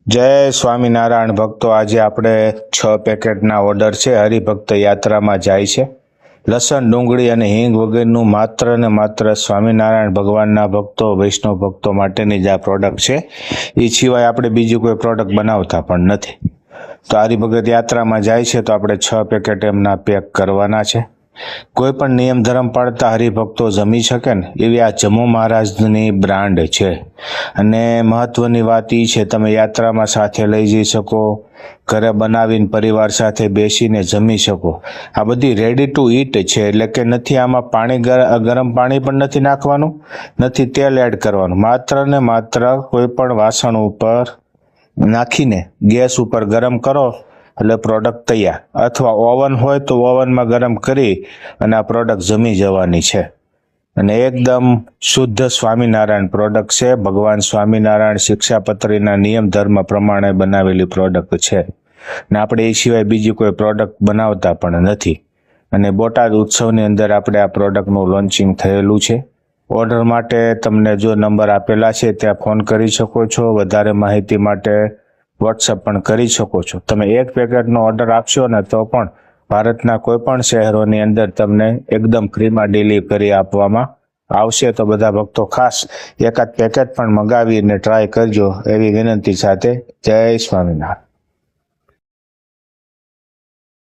જય સ્વામિનારાયણ ભક્તો, આજે આપણે 6 પેકેટના ઓર્ડર છે. હરિભક્ત યાત્રામાં જાય છે. લસણ, ડુંગળી અને હિંગ વગેરેનું માત્ર ને માત્ર સ્વામિનારાયણ ભગવાનના ભક્તો, વૈષ્ણવ ભક્તો માટેની જ આ પ્રોડક્ટ છે. એ સિવાય આપણે બીજી કોઈ પ્રોડક્ટ બનાવતા પણ નથી. તો હરિભગત યાત્રામાં જાય છે તો આપણે 6 પેકેટ એમના પેક કરવાના છે. કોઈ પણ નિયમ ધર્મ પાળતા હરિભક્તો જમી શકે ને એવી આ જમો મહારાજની બ્રાન્ડ છે. અને મહત્વની વાત એ છે, તમે યાત્રામાં સાથે લઈ જઈ શકો, ઘરે બનાવીને પરિવાર સાથે બેસીને જમી શકો. આ બધી રેડી ટુ ઈટ છે, એટલે કે નથી આમાં ગરમ પાણી પણ નથી નાખવાનું, નથી તેલ એડ કરવાનું. માત્ર ને માત્ર કોઈ પણ વાસણ ઉપર નાખીને ગેસ ઉપર ગરમ કરો એટલે પ્રોડક્ટ તૈયાર. અથવા ઓવન હોય તો ઓવનમાં ગરમ કરી અને આ પ્રોડક્ટ જમી જવાની છે. અને એકદમ શુદ્ધ સ્વામિનારાયણ પ્રોડક્ટ છે. ભગવાન સ્વામિનારાયણ શિક્ષાપત્રીના નિયમ ધર્મ પ્રમાણે બનાવેલી પ્રોડક્ટ છે. ને આપણે એ સિવાય બીજી કોઈ પ્રોડક્ટ બનાવતા પણ નથી. અને બોટાદ ઉત્સવની અંદર આપણે આ પ્રોડક્ટનું લોન્ચિંગ થયેલું છે. ઓર્ડર માટે તમને જો નંબર આપેલા છે ત્યાં ફોન કરી શકો છો. વધારે માહિતી માટે વોટ્સઅપ પણ કરી શકો છો. તમે 1 પેકેટનો ઓર્ડર આપશો ને તો પણ ભારતના કોઈ પણ શહેરોની અંદર તમને એકદમ ફ્રીમાં ડિલિવરી કરી આપવામાં આવશે. તો બધા ભક્તો ખાસ એકાદ પેકેટ પણ મંગાવીને ટ્રાય કરજો એવી વિનંતી સાથે. જય સ્વામિનારાયણ.